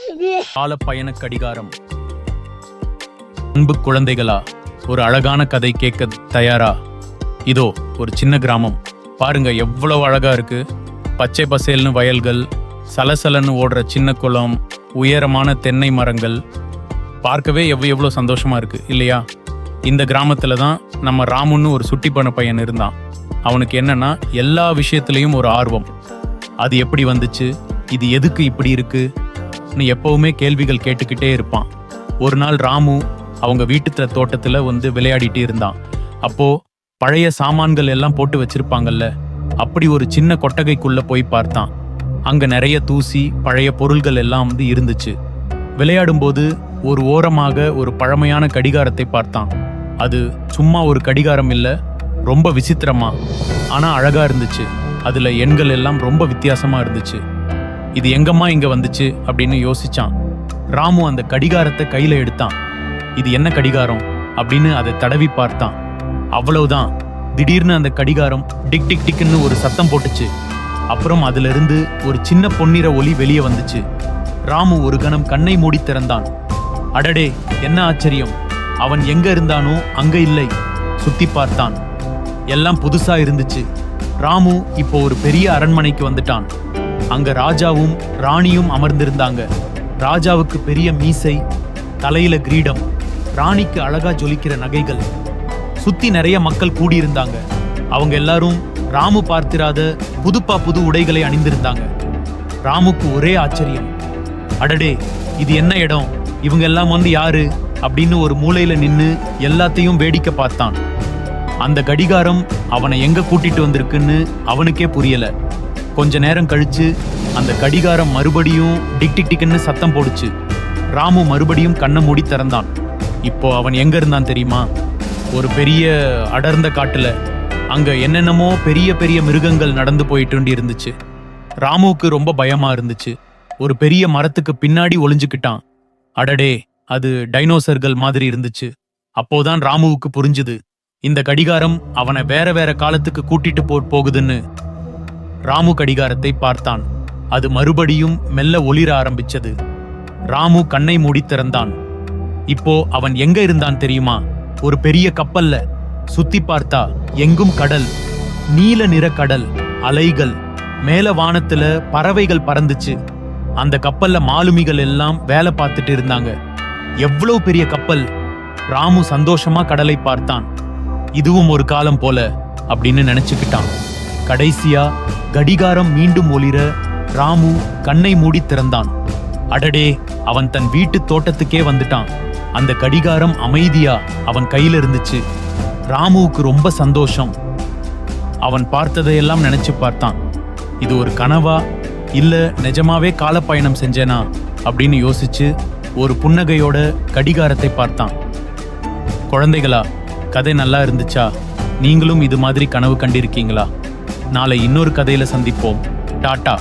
காலப்பயண கடிகாரம். அன்பு குழந்தைகளா, ஒரு அழகான கதை கேட்க தயாரா? இதோ ஒரு சின்ன கிராமம். பாருங்க எவ்வளவு அழகா இருக்கு. பச்சை பசேல்னு வயல்கள், சலசலன்னு ஓடுற சின்ன குளம், உயரமான தென்னை மரங்கள். பார்க்கவே எவ்வளோ சந்தோஷமா இருக்கு இல்லையா? இந்த கிராமத்துல தான் நம்ம ராமுன்னு ஒரு சுட்டி பண்ண பையன் இருந்தான். அவனுக்கு என்னன்னா எல்லா விஷயத்திலையும் ஒரு ஆர்வம். அது எப்படி வந்துச்சு, இது எதுக்கு இப்படி இருக்கு, எப்பவுமே கேள்விகள் கேட்டுக்கிட்டே இருப்பான். ஒரு நாள் ராமு அவங்க வீட்டு தோட்டத்துல வந்து விளையாடிட்டு இருந்தான். அப்போ பழைய சாமான்கள் எல்லாம் போட்டு வச்சிருப்பாங்கல்ல, அப்படி ஒரு சின்ன கொட்டகைக்குள்ள போய் பார்த்தான். அங்க நிறைய தூசி, பழைய பொருள்கள் எல்லாம் வந்து இருந்துச்சு. விளையாடும்போது ஒரு ஓரமாக ஒரு பழமையான கடிகாரத்தை பார்த்தான். அது சும்மா ஒரு கடிகாரம் இல்ல, ரொம்ப விசித்திரமா ஆனா அழகா இருந்துச்சு. அதுல எண்கள் எல்லாம் ரொம்ப வித்தியாசமா இருந்துச்சு. இது எங்கம்மா இங்க வந்துச்சு அப்படின்னு யோசிச்சான். ராமு அந்த கடிகாரத்தை கையில எடுத்தான். இது என்ன கடிகாரம் அப்படின்னு அதை தடவி பார்த்தான். அவ்வளவுதான், திடீர்னு அந்த கடிகாரம் டிக் டிக் டிக்னு ஒரு சத்தம் போட்டுச்சு. அப்புறம் அதுல இருந்து ஒரு சின்ன பொன்னிற ஒளி வெளியே வந்துச்சு. ராமு ஒரு கணம் கண்ணை மூடி திறந்தான். அடடே, என்ன ஆச்சரியம்! அவன் எங்க இருந்தானோ அங்க இல்லை. சுத்தி பார்த்தான், எல்லாம் புதுசா இருந்துச்சு. ராமு இப்போ ஒரு பெரிய அரண்மனைக்கு வந்துட்டான். அங்க ராஜாவும் ராணியும் அமர்ந்திருந்தாங்க. ராஜாவுக்கு பெரிய மீசை, தலையில கிரீடம், ராணிக்கு அழகா ஜொலிக்கிற நகைகள். சுத்தி நிறைய மக்கள் கூடியிருந்தாங்க. அவங்க எல்லாரும் ராமு பார்த்திராத புது உடைகளை அணிந்திருந்தாங்க. ராமுக்கு ஒரே ஆச்சரியம். அடடே, இது என்ன இடம், இவங்க எல்லாம் வந்து யாரு அப்படின்னு ஒரு மூலையில நின்னு எல்லாத்தையும் வேடிக்கை பார்த்தான். அந்த கடிகாரம் அவனை எங்க கூட்டிட்டு வந்திருக்குன்னு அவனுக்கே புரியல. கொஞ்ச நேரம் கழிச்சு அந்த கடிகாரம் மறுபடியும் டிக் டிக் டிக்னு சத்தம் போடுச்சு. ராமு மறுபடியும் கண்ணை மூடி திறந்தான். இப்போ அவன் எங்க இருந்தான் தெரியுமா? ஒரு பெரிய அடர்ந்த காட்டுல. அங்க என்னென்னமோ பெரிய பெரிய மிருகங்கள் நடந்து போயிட்டு இருந்துச்சு. ராமுவுக்கு ரொம்ப பயமா இருந்துச்சு. ஒரு பெரிய மரத்துக்கு பின்னாடி ஒளிஞ்சுக்கிட்டான். அடடே, அது டைனோசர்கள் மாதிரி இருந்துச்சு. அப்போதான் ராமுவுக்கு புரிஞ்சுது, இந்த கடிகாரம் அவனை வேற வேற காலத்துக்கு கூட்டிட்டு போகுதுன்னு. ராமு கடிகாரத்தை பார்த்தான். அது மறுபடியும் மெல்ல ஒளிர ஆரம்பிச்சது. ராமு கண்ணை மூடி திறந்தான். இப்போ அவன் எங்க இருந்தான் தெரியுமா? ஒரு பெரிய கப்பல்ல. சுத்தி பார்த்தா எங்கும் கடல், நீல நிற கடல், அலைகள், மேல வானத்துல பறவைகள் பறந்துச்சு. அந்த கப்பல்ல மாலுமிகள் எல்லாம் வேலை பார்த்துட்டு இருந்தாங்க. எவ்வளவு பெரிய கப்பல்! ராமு சந்தோஷமா கடலை பார்த்தான். இதுவும் ஒரு காலம் போல அப்படின்னு நினைச்சுக்கிட்டான். கடைசியா கடிகாரம் மீண்டும் ஒளிர ராமு கண்ணை மூடி திறந்தான். அடடே, அவன் தன் வீட்டு தோட்டத்துக்கே வந்துட்டான். அந்த கடிகாரம் அமைதியா அவன் கையில இருந்துச்சு. ராமுவுக்கு ரொம்ப சந்தோஷம். அவன் பார்த்ததையெல்லாம் நினைச்சு பார்த்தான். இது ஒரு கனவா இல்ல நிஜமாவே காலப்பயணம் செஞ்சேனா அப்படின்னு யோசிச்சு ஒரு புன்னகையோட கடிகாரத்தை பார்த்தான். குழந்தைகளா, கதை நல்லா இருந்துச்சா? நீங்களும் இது மாதிரி கனவு கண்டிருக்கீங்களா? நாளை இன்னொரு கதையில சந்திப்போம். டாடா.